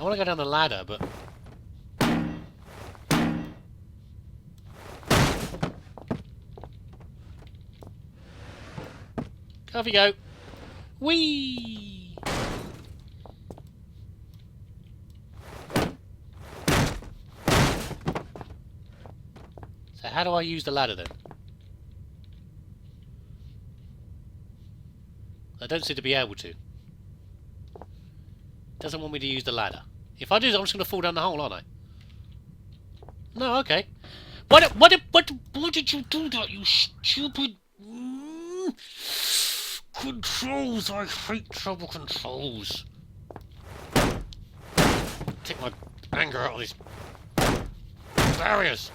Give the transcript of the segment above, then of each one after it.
want to go down the ladder, but... Off you go. Whee! So how do I use the ladder then? I don't seem to be able to. Doesn't want me to use the ladder. If I do, I'm just going to fall down the hole, aren't I? No, okay. Why did you do that, you stupid... Controls! I hate trouble controls. Take my anger out of these barriers.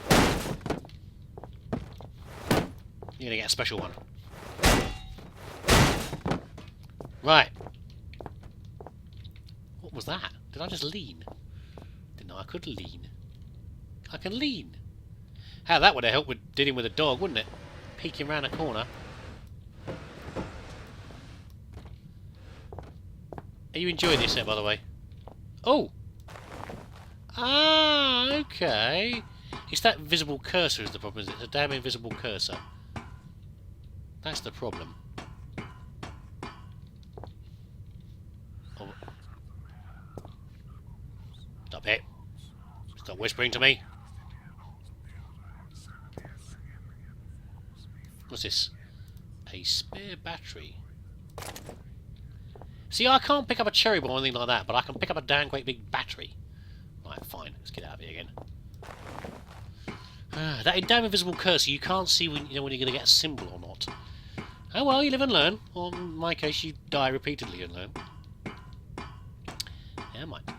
You're gonna get a special one. Right. What was that? Did I just lean? Didn't know I could lean. I can lean. How that would have helped with dealing with a dog, wouldn't it? Peeking around a corner. Are you enjoying this set, by the way? Oh! Ah, okay. It's that invisible cursor is the problem, isn't it? It's a damn invisible cursor. That's the problem. Oh. Stop it. Stop whispering to me. What's this? A spare battery. See, I can't pick up a cherry bomb or anything like that, but I can pick up a damn great big battery. Right, fine. Let's get out of here again. That damn invisible cursor, you can't see when you know when you're going to get a symbol or not. Oh well, you live and learn. Or in my case, you die repeatedly and learn. Never mind.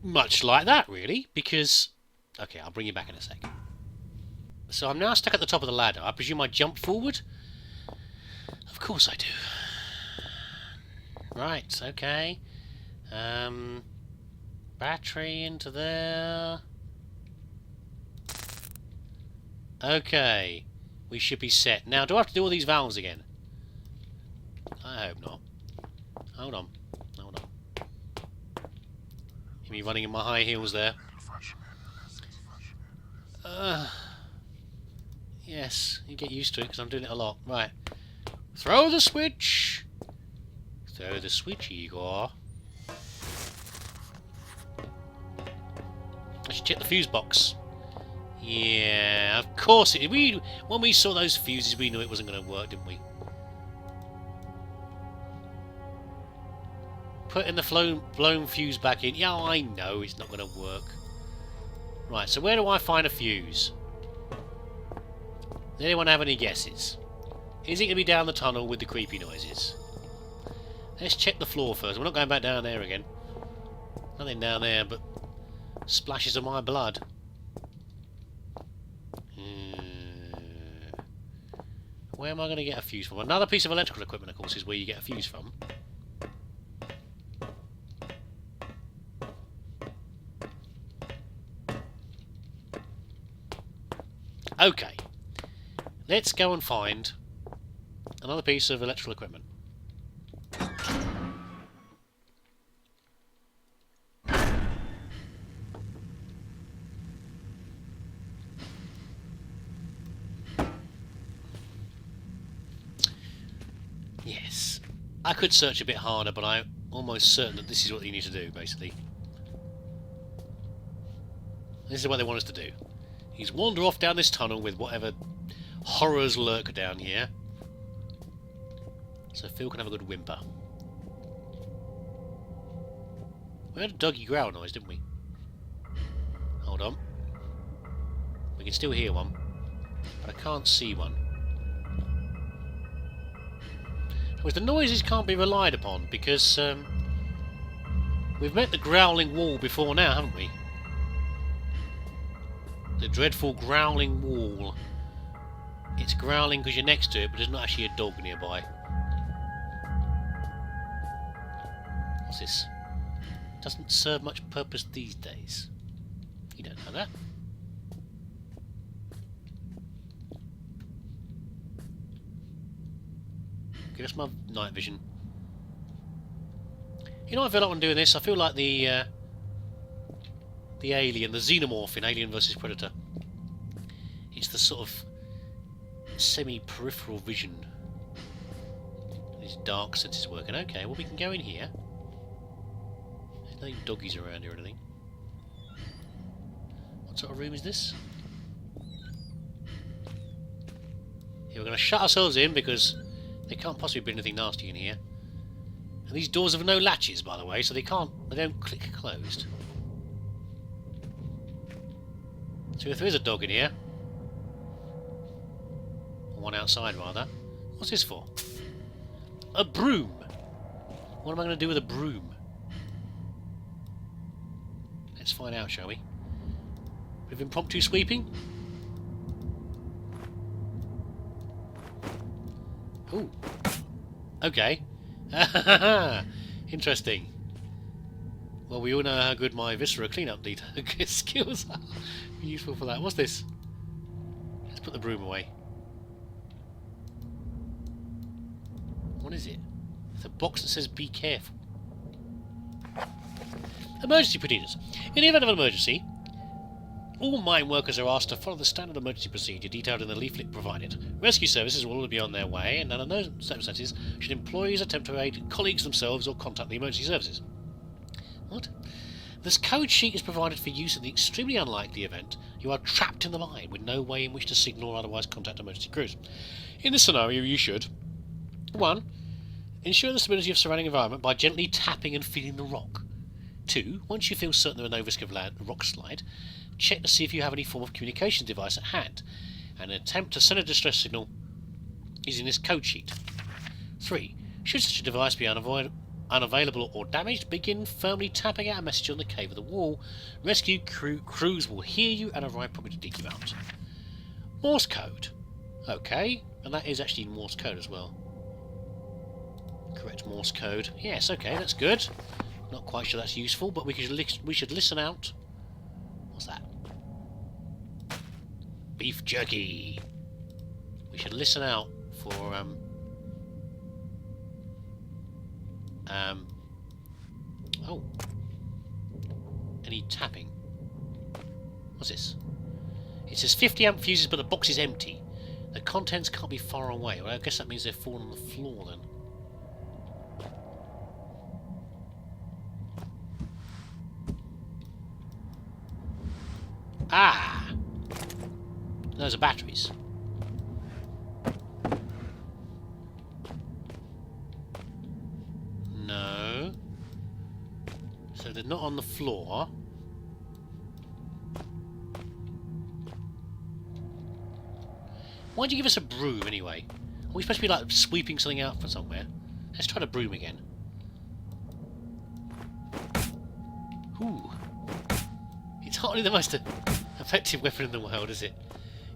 Much like that, really, because... Okay, I'll bring you back in a sec. So I'm now stuck at the top of the ladder. I presume I jump forward? Of course I do. Right, okay. Battery into there. Okay. We should be set. Now, do I have to do all these valves again? I hope not. Hold on. Hold on. Hear me running in my high heels there. Yes, you get used to it because I'm doing it a lot. Right. Throw the switch! Throw the switch, Igor. I should check the fuse box. Yeah, of course it. When we saw those fuses, we knew it wasn't going to work, didn't we? Putting the blown fuse back in. Yeah, I know it's not going to work. Right, so where do I find a fuse? Does anyone have any guesses? Is it going to be down the tunnel with the creepy noises? Let's check the floor first. We're not going back down there again. Nothing down there but splashes of my blood. Where am I going to get a fuse from? Another piece of electrical equipment, of course, is where you get a fuse from. Okay. Let's go and find another piece of electrical equipment. Yes. I could search a bit harder, but I'm almost certain that this is what you need to do, basically. This is what they want us to do. Is wander off down this tunnel with whatever horrors lurk down here. So Phil can have a good whimper. We had a doggy growl noise, didn't we? Hold on. We can still hear one, but I can't see one. Because the noises can't be relied upon, because we've met the growling wall before now, haven't we? The dreadful growling wall. It's growling because you're next to it, but there's not actually a dog nearby. What's this? Doesn't serve much purpose these days. You don't know that. Okay, that's my night vision. You know what I feel like when doing this? I feel like the alien, the xenomorph in Alien vs Predator. It's the sort of semi-peripheral vision. These dark senses working. Okay, well we can go in here. There's no doggies around here or anything. What sort of room is this? Here, we're going to shut ourselves in because there can't possibly be anything nasty in here. And these doors have no latches, by the way, so they don't click closed. So if there is a dog in here, or one outside rather, what's this for? A broom! What am I going to do with a broom? Let's find out, shall we? Bit of impromptu sweeping? Ooh. Okay. Interesting. Well, we all know how good my Viscera cleanup skills are. Be useful for that. What's this? Let's put the broom away. What is it? It's a box that says "Be careful." Emergency procedures. In the event of an emergency, all mine workers are asked to follow the standard emergency procedure detailed in the leaflet provided. Rescue services will always be on their way, and under no circumstances should employees attempt to aid colleagues themselves or contact the emergency services. What? This code sheet is provided for use in the extremely unlikely event you are trapped in the mine with no way in which to signal or otherwise contact emergency crews. In this scenario, you should 1. Ensure the stability of surrounding environment by gently tapping and feeling the rock. 2. Once you feel certain there are no risk of rock slide, check to see if you have any form of communication device at hand, and attempt to send a distress signal using this code sheet. 3. Should such a device be unavailable or damaged, begin firmly tapping out a message on the cave of the wall. Rescue crews will hear you and arrive promptly to dig you out. Morse code. Okay, and that is actually Morse code as well. Correct Morse code. Yes, okay, that's good. Not quite sure that's useful, but we should listen out. What's that? Beef jerky. We should listen out for oh, any tapping. What's this? It says 50 amp fuses, but the box is empty. The contents can't be far away. Well, I guess that means they've fallen on the floor then. Ah! Those are batteries. No. So they're not on the floor. Why'd you give us a broom anyway? Are we supposed to be like sweeping something out from somewhere? Let's try the broom again. Ooh. It's hardly the most effective weapon in the world, is it?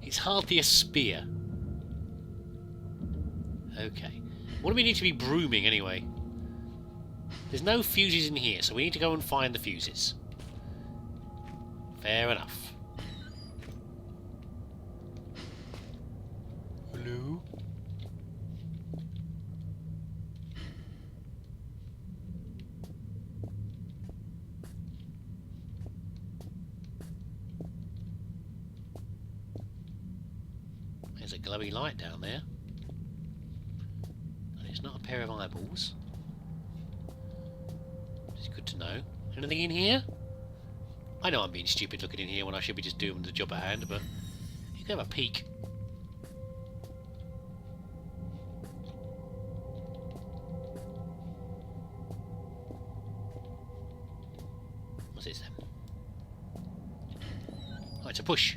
It's hardly a spear. Okay. What do we need to be brooming anyway? There's no fuses in here, so we need to go and find the fuses. Fair enough. Hello? There's a glowy light down there. And it's not a pair of eyeballs. It's good to know. Anything in here? I know I'm being stupid looking in here when I should be just doing the job at hand, but you can have a peek. What's this then? Oh, it's a push.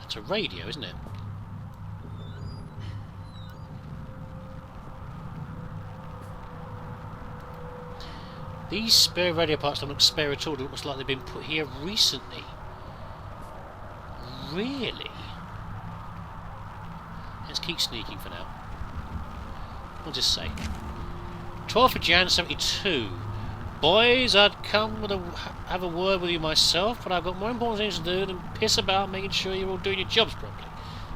It's a radio, isn't it? These spare radio parts don't look spare at all. It looks like they've been put here recently. Really? Let's keep sneaking for now. We'll just say 12th of Jan 72. Boys, I'd come with have a word with you myself, but I've got more important things to do than piss about making sure you're all doing your jobs properly.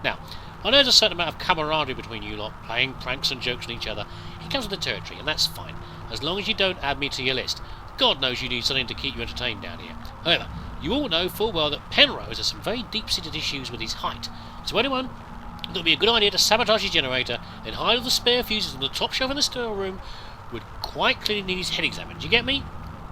Now, I know there's a certain amount of camaraderie between you lot, playing pranks and jokes on each other. It comes with the territory, and that's fine, as long as you don't add me to your list. God knows you need something to keep you entertained down here. However, you all know full well that Penrose has some very deep-seated issues with his height, so anyone that would be a good idea to sabotage his generator and hide all the spare fuses on the top shelf in the storeroom would quite clearly need his head examined. Do you get me? In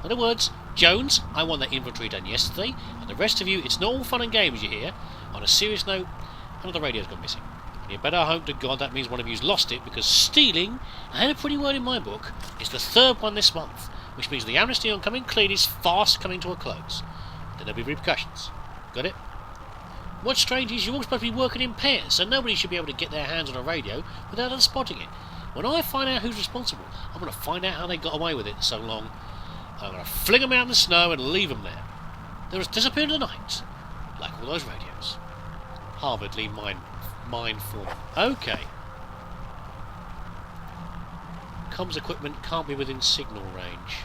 other words, Jones, I want that inventory done yesterday, and the rest of you, it's not all fun and games, you hear? On a serious note, one of the radios gone missing. And you better hope to God that means one of you's lost it, because stealing, I had a pretty word in my book, is the third one this month, which means the amnesty on coming clean is fast coming to a close. Then there'll be repercussions. Got it? What's strange is you're all supposed to be working in pairs, so nobody should be able to get their hands on a radio without us spotting it. When I find out who's responsible, I'm going to find out how they got away with it so long. I'm going to fling them out in the snow and leave them there. They'll just disappear in the night, like all those radios. Harvard Lee Mine Foreman. Okay. Comms equipment can't be within signal range.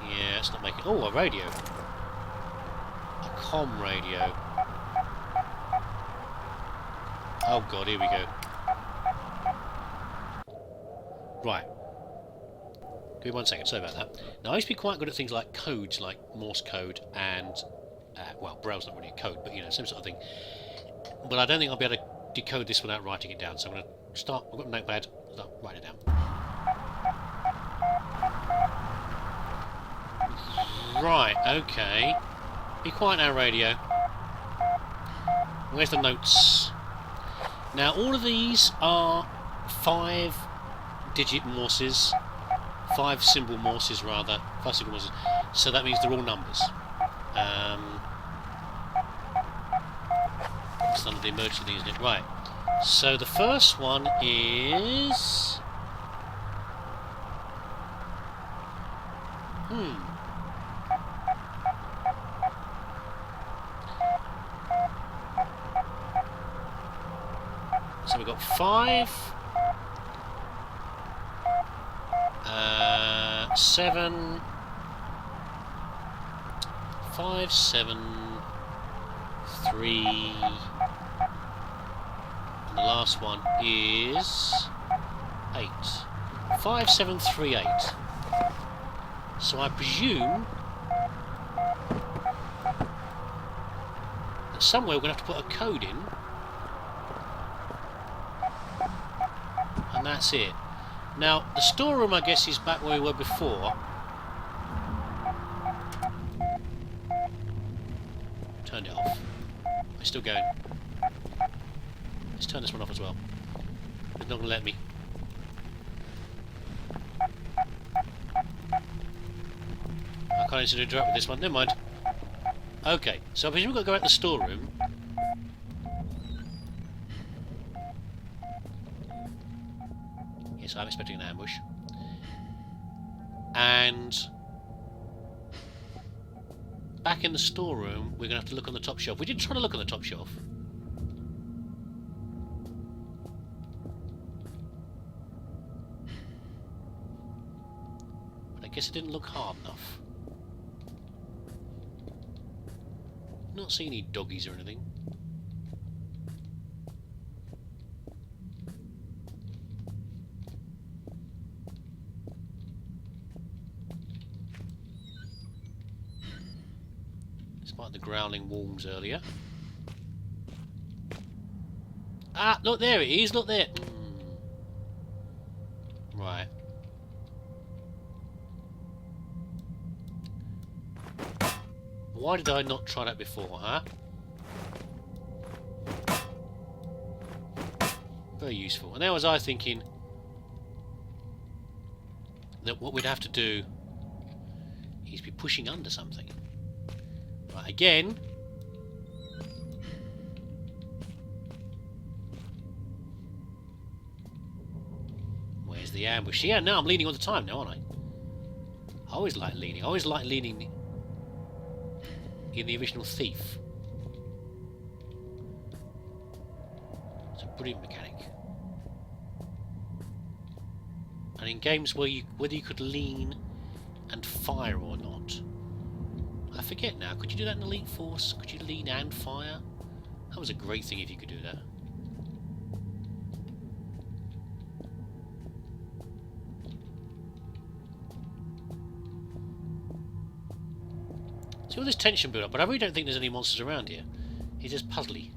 Yeah, it's not making... Oh, a radio. A comm radio. Oh god, here we go. Right. Give me 1 second, sorry about that. Now, I used to be quite good at things like codes, like Morse code and... well, Braille's not really a code, but, you know, same sort of thing. But I don't think I'll be able to decode this without writing it down, so I'm going to start... I've got a notepad, start writing it down. Right, okay. Be quiet now, radio. Where's the notes? Now, all of these are 5-digit Morses. 5-symbol Morses, rather. 5-symbol Morses. So that means they're all numbers. It's none of the emergency things, isn't it? Right. So the first one is... So we've got 5, 7, 5, 7, 3, and the last one is 8. 5, 7, 3, 8. So I presume that somewhere we're going to have to put a code in. And that's it. Now, the storeroom, I guess, is back where we were before. Turned it off. It's still going. Let's turn this one off as well. It's not going to let me. I can't seem to interact with this one. Never mind. Okay, so I presume we've got to go out to the storeroom. Yes, I'm expecting an ambush. And back in the storeroom, we're going to have to look on the top shelf. We did try to look on the top shelf. But I guess it didn't look hard enough. Not seeing any doggies or anything. Despite the growling wolves earlier. Ah, look, there it is, look there. Right. Why did I not try that before, huh? Very useful. And now was I thinking that what we'd have to do is be pushing under something. Right, again. Where's the ambush? Yeah, no, I'm leaning all the time now, aren't I? I always like leaning. I always like leaning in the original Thief. It's a brilliant mechanic. And in games where whether you could lean and fire or not. I forget now. Could you do that in Elite Force? Could you lead and fire? That was a great thing if you could do that. See all this tension build up, but I really don't think there's any monsters around here. It's just puzzly.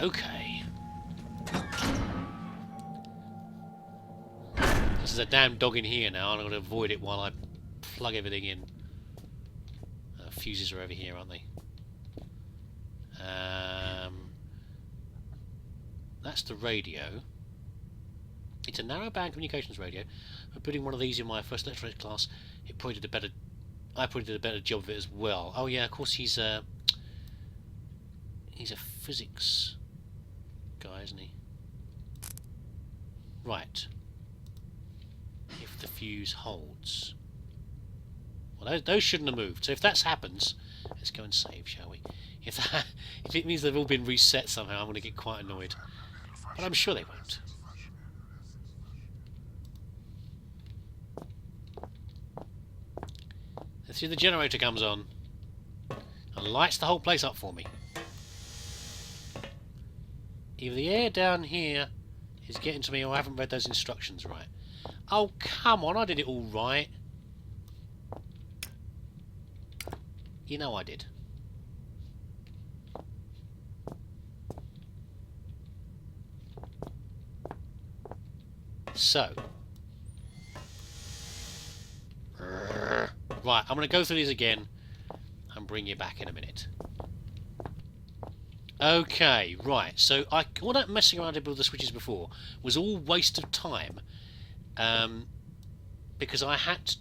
Okay. There's a damn dog in here now, and I'm going to avoid it while I plug everything in. Fuses are over here, aren't they? That's the radio. It's a narrowband communications radio. I'm putting one of these in my first electronics class. It probably did a better. I probably did a better job of it as well. Oh yeah, of course he's a physics guy, isn't he? Right. If the fuse holds. Well, those shouldn't have moved. So if that happens, let's go and save, shall we? If it means they've all been reset somehow, I'm going to get quite annoyed. But I'm sure they won't. Let's see, the generator comes on and lights the whole place up for me. Either the air down here is getting to me or I haven't read those instructions right. Oh, come on, I did it all right. You know I did. So. Right, I'm going to go through these again and bring you back in a minute. Okay, right, so all that messing around with the switches before was all waste of time. Because I had to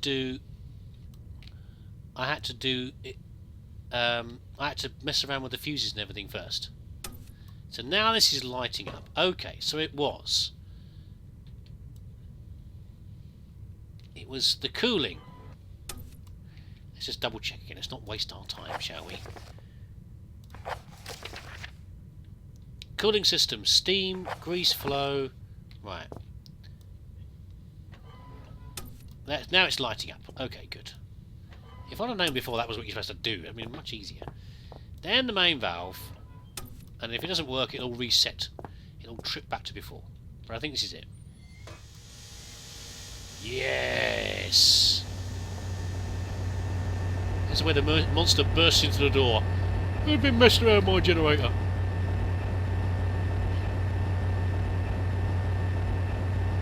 do it. I had to mess around with the fuses and everything first. So now this is lighting up. Okay, so it was the cooling. Let's just double check again. Let's not waste our time, shall we? Cooling system, steam, grease flow. Right. Now it's lighting up. Okay, good. If I'd have known before that was what you're supposed to do, I mean, much easier. Then the main valve, and if it doesn't work, it'll reset. It'll trip back to before. But I think this is it. Yes! This is where the monster bursts into the door. I've been messing around with my generator.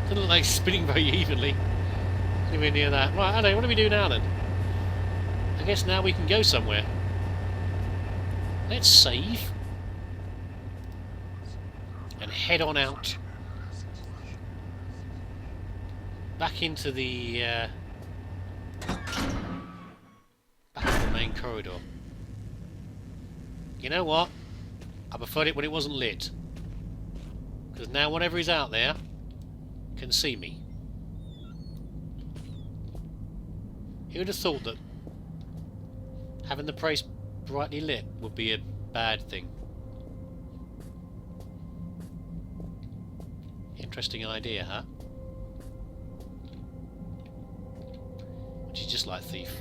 Doesn't look like it's spinning very evenly. Anywhere near that. Right, I know. What do we do now then? I guess now we can go somewhere. Let's save. And head on out. Back into the main corridor. You know what? I preferred it when it wasn't lit. Because now whatever is out there can see me. Who would have thought that having the place brightly lit would be a bad thing? Interesting idea, huh? Which is just like Thief.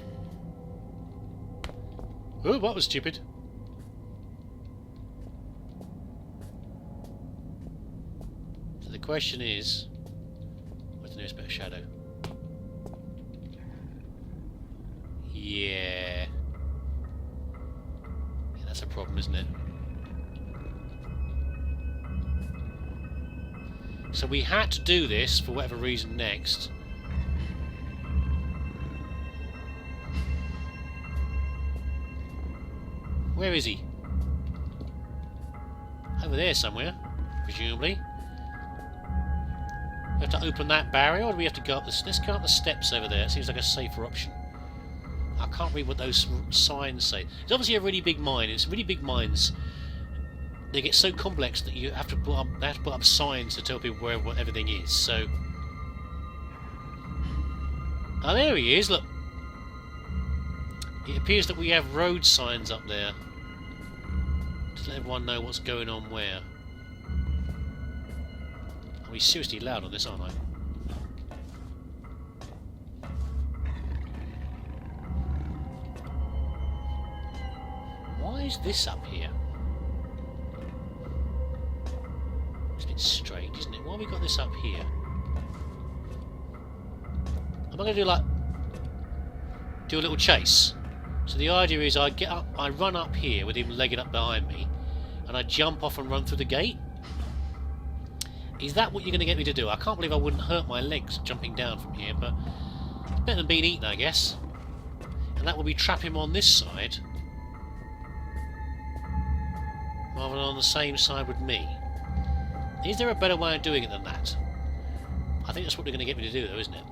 Oh, that was stupid. So the question is, what's the nearest bit of shadow? Yeah. That's a problem, isn't it? So we had to do this for whatever reason next. Where is he? Over there somewhere, presumably. We have to open that barrier, or do we have to go up the... Let's go up the steps over there. It seems like a safer option. I can't read what those signs say. It's obviously a really big mine. It's really big mines. They get so complex that you have to put up. They have to put up signs to tell people where everything is. So, oh, there he is. Look, it appears that we have road signs up there to let everyone know what's going on where. I'll be seriously loud on this, aren't I? Why is this up here? It's a bit strange, isn't it? Why have we got this up here? Am I going to do a little chase? So the idea is I get up, I run up here with him legging up behind me, and I jump off and run through the gate? Is that what you're going to get me to do? I can't believe I wouldn't hurt my legs jumping down from here, but it's better than being eaten, I guess. And that will be trap him on this side, rather than on the same side with me. Is there a better way of doing it than that? I think that's what they're going to get me to do, though, isn't it?